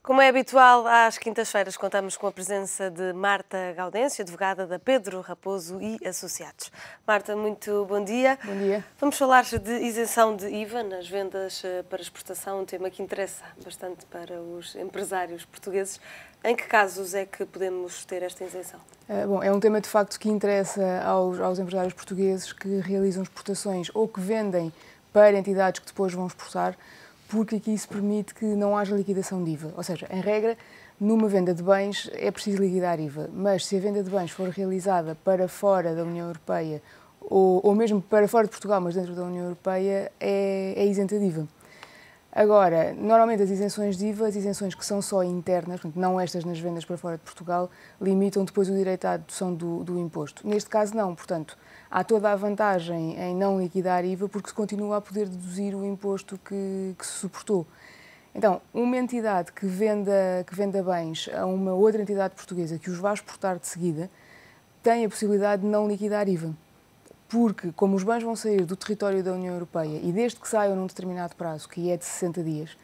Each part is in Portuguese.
Como é habitual, às quintas-feiras contamos com a presença de Marta Gaudêncio, advogada da Pedro Raposo e Associados. Marta, muito bom dia. Bom dia. Vamos falar de isenção de IVA nas vendas para exportação, um tema que interessa bastante para os empresários portugueses. Em que casos é que podemos ter esta isenção? É um tema de facto que interessa aos empresários portugueses que realizam exportações ou que vendem para entidades que depois vão exportar, porque aqui se permite que não haja liquidação de IVA. Ou seja, em regra, numa venda de bens é preciso liquidar IVA, mas se a venda de bens for realizada para fora da União Europeia ou mesmo para fora de Portugal, mas dentro da União Europeia, é isenta de IVA. Agora, normalmente as isenções de IVA, as isenções que são só internas, portanto, não estas nas vendas para fora de Portugal, limitam depois o direito à dedução do imposto. Neste caso não, portanto, há toda a vantagem em não liquidar IVA porque se continua a poder deduzir o imposto que se suportou. Então, uma entidade que venda bens a uma outra entidade portuguesa que os vá exportar de seguida, tem a possibilidade de não liquidar IVA. Porque, como os bens vão sair do território da União Europeia e desde que saiam num determinado prazo, que é de 60 dias,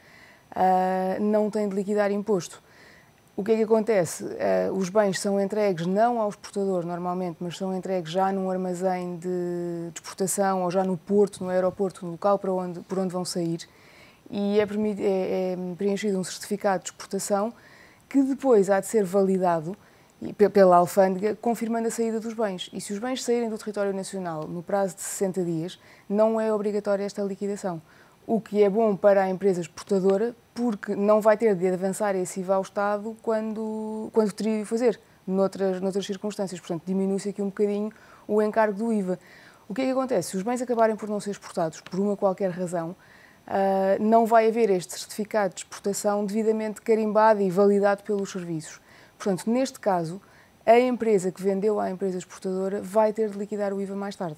não tem de liquidar imposto. O que é que acontece? Os bens são entregues não ao exportador normalmente, mas são entregues já num armazém de exportação ou já no porto, no aeroporto, no local por onde vão sair, e é preenchido um certificado de exportação que depois há de ser validado pela alfândega, confirmando a saída dos bens. E se os bens saírem do território nacional no prazo de 60 dias, não é obrigatória esta liquidação. O que é bom para a empresa exportadora, porque não vai ter de avançar esse IVA ao Estado quando teria de fazer, noutras circunstâncias. Portanto, diminui-se aqui um bocadinho o encargo do IVA. O que é que acontece? Se os bens acabarem por não ser exportados, por uma qualquer razão, não vai haver este certificado de exportação devidamente carimbado e validado pelos serviços. Portanto, neste caso, a empresa que vendeu à empresa exportadora vai ter de liquidar o IVA mais tarde.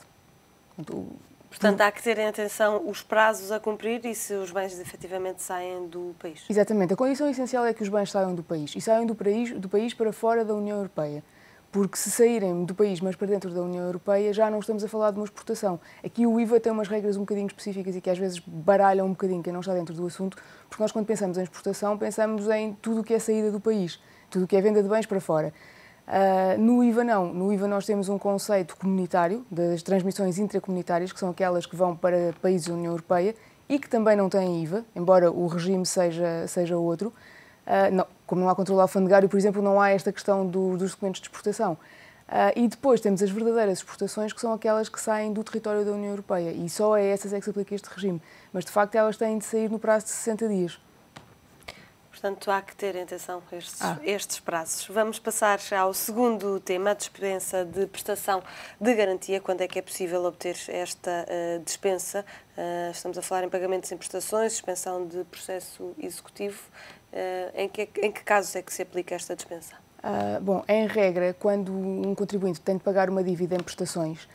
Portanto, há que ter em atenção os prazos a cumprir e se os bens efetivamente saem do país. Exatamente. A condição essencial é que os bens saiam do país e saiam do país para fora da União Europeia. Porque se saírem do país, mas para dentro da União Europeia, já não estamos a falar de uma exportação. Aqui o IVA tem umas regras um bocadinho específicas e que às vezes baralham um bocadinho quem não está dentro do assunto, porque nós quando pensamos em exportação, pensamos em tudo o que é saída do país, tudo o que é venda de bens para fora. No IVA não. No IVA nós temos um conceito comunitário, das transmissões intracomunitárias, que são aquelas que vão para países da União Europeia e que também não têm IVA, embora o regime seja outro. Como não há controle alfandegário, por exemplo, não há esta questão dos documentos de exportação. E depois temos as verdadeiras exportações, que são aquelas que saem do território da União Europeia. E só a essas é que se aplica este regime. Mas, de facto, elas têm de sair no prazo de 60 dias. Portanto, há que ter em atenção estes prazos. Vamos passar ao segundo tema, a dispensa de prestação de garantia. Quando é que é possível obter esta dispensa? Estamos a falar em pagamentos em prestações, suspensão de processo executivo. Em que casos é que se aplica esta dispensa? Em regra, quando um contribuinte tem de pagar uma dívida em prestações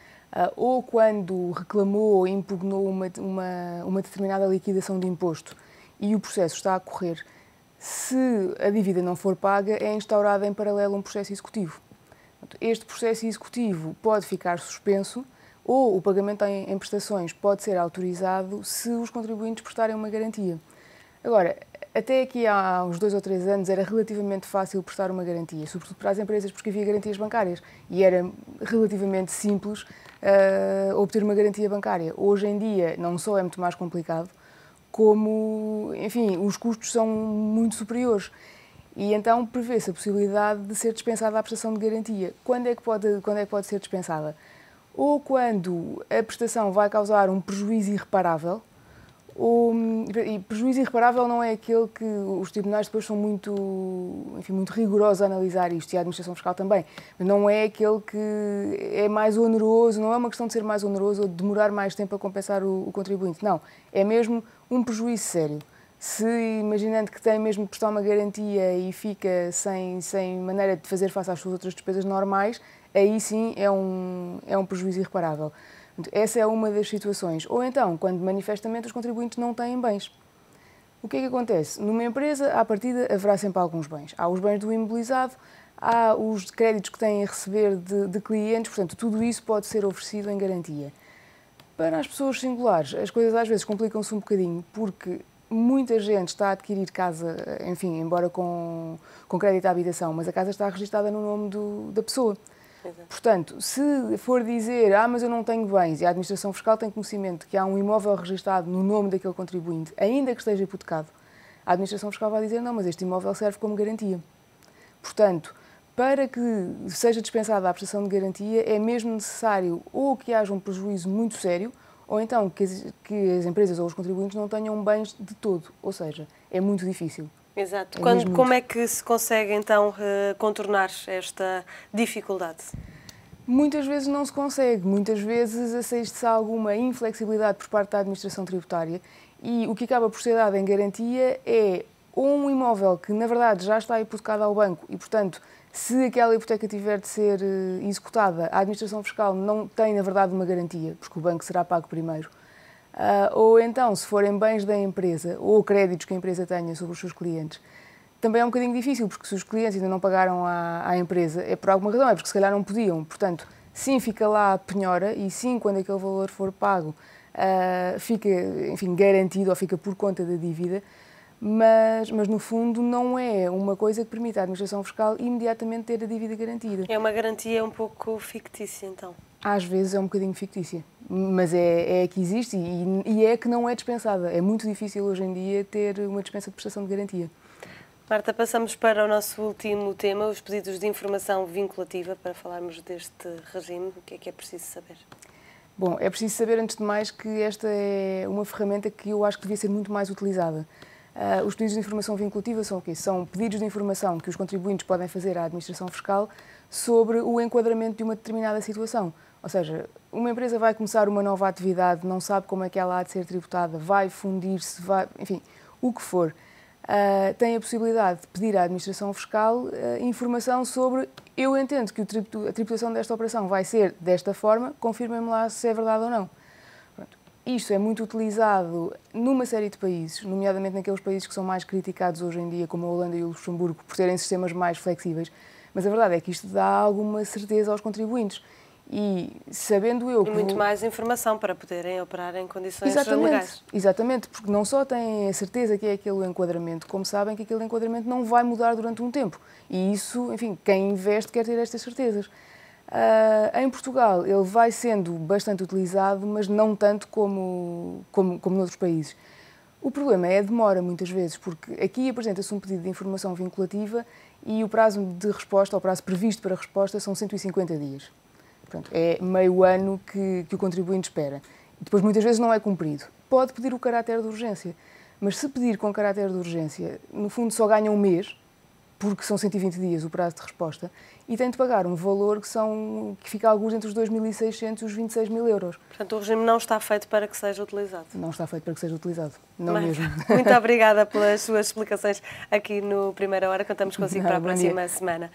ou quando reclamou ou impugnou uma determinada liquidação de imposto e o processo está a correr, se a dívida não for paga, é instaurado em paralelo um processo executivo. Este processo executivo pode ficar suspenso ou o pagamento em prestações pode ser autorizado se os contribuintes prestarem uma garantia. Agora, até aqui há uns 2 ou 3 anos era relativamente fácil prestar uma garantia, sobretudo para as empresas, porque havia garantias bancárias e era relativamente simples obter uma garantia bancária. Hoje em dia não só é muito mais complicado, como, enfim, os custos são muito superiores. E então prevê-se a possibilidade de ser dispensada a prestação de garantia. Quando é que pode ser dispensada? Ou quando a prestação vai causar um prejuízo irreparável, e prejuízo irreparável não é aquele que os tribunais depois são muito rigorosos a analisar isto, e a administração fiscal também, mas não é aquele que é mais oneroso, não é uma questão de ser mais oneroso ou de demorar mais tempo a compensar o contribuinte, não, é mesmo um prejuízo sério. Se, imaginando que tem mesmo de prestar uma garantia e fica sem maneira de fazer face às suas outras despesas normais, aí sim é um prejuízo irreparável. Essa é uma das situações. Ou então, quando manifestamente os contribuintes não têm bens. O que é que acontece? Numa empresa, à partida, haverá sempre alguns bens. Há os bens do imobilizado, há os créditos que têm a receber de clientes, portanto, tudo isso pode ser oferecido em garantia. Para as pessoas singulares, as coisas às vezes complicam-se um bocadinho, porque muita gente está a adquirir casa, enfim, embora com crédito à habitação, mas a casa está registada no nome da pessoa. Exato. Portanto, se for dizer, mas eu não tenho bens, e a Administração Fiscal tem conhecimento que há um imóvel registado no nome daquele contribuinte, ainda que esteja hipotecado, a Administração Fiscal vai dizer, não, mas este imóvel serve como garantia. Portanto, para que seja dispensada a prestação de garantia, é mesmo necessário ou que haja um prejuízo muito sério, ou então que as empresas ou os contribuintes não tenham bens de todo. Ou seja, é muito difícil. Exato. Como é que se consegue, então, contornar esta dificuldade? Muitas vezes não se consegue. Muitas vezes assiste-se a alguma inflexibilidade por parte da administração tributária e o que acaba por ser dado em garantia é ou um imóvel que, na verdade, já está hipotecado ao banco e, portanto, se aquela hipoteca tiver de ser executada, a administração fiscal não tem, na verdade, uma garantia, porque o banco será pago primeiro. Ou então, se forem bens da empresa ou créditos que a empresa tenha sobre os seus clientes, também é um bocadinho difícil, porque se os clientes ainda não pagaram à empresa, é por alguma razão, é porque se calhar não podiam. Portanto, sim, fica lá a penhora e sim, quando aquele valor for pago, fica, enfim, garantido ou fica por conta da dívida, mas no fundo não é uma coisa que permita à administração fiscal imediatamente ter a dívida garantida. É uma garantia um pouco fictícia, então? Às vezes é um bocadinho fictícia, mas é que existe e é que não é dispensada. É muito difícil hoje em dia ter uma dispensa de prestação de garantia. Marta, passamos para o nosso último tema, os pedidos de informação vinculativa, para falarmos deste regime. O que é preciso saber? Bom, é preciso saber, antes de mais, que esta é uma ferramenta que eu acho que devia ser muito mais utilizada. Os pedidos de informação vinculativa são o quê? São pedidos de informação que os contribuintes podem fazer à administração fiscal sobre o enquadramento de uma determinada situação. Ou seja, uma empresa vai começar uma nova atividade, não sabe como é que ela há de ser tributada, vai fundir-se, enfim, o que for. Tem a possibilidade de pedir à administração fiscal informação sobre, eu entendo que a tributação desta operação vai ser desta forma, confirmem-me lá se é verdade ou não. Isto é muito utilizado numa série de países, nomeadamente naqueles países que são mais criticados hoje em dia, como a Holanda e o Luxemburgo, por terem sistemas mais flexíveis. Mas a verdade é que isto dá alguma certeza aos contribuintes. E sabendo eu que... E muito mais informação para poderem operar em condições legais. Exatamente, porque não só têm a certeza que é aquele enquadramento, como sabem que aquele enquadramento não vai mudar durante um tempo. E isso, enfim, quem investe quer ter estas certezas. Em Portugal ele vai sendo bastante utilizado, mas não tanto como noutros países. O problema é a demora, muitas vezes, porque aqui apresenta-se um pedido de informação vinculativa e o prazo de resposta, ou o prazo previsto para a resposta, são 150 dias. Portanto, é meio ano que o contribuinte espera. Depois, muitas vezes, não é cumprido. Pode pedir o caráter de urgência, mas se pedir com caráter de urgência, no fundo só ganha um mês, porque são 120 dias o prazo de resposta, e tem de pagar um valor que fica a alguns entre os 2.600 e os 26.000 euros. Portanto, o regime não está feito para que seja utilizado. Não está feito para que seja utilizado, não mesmo. Muito obrigada pelas suas explicações aqui no Primeira Hora. Contamos consigo para a próxima semana.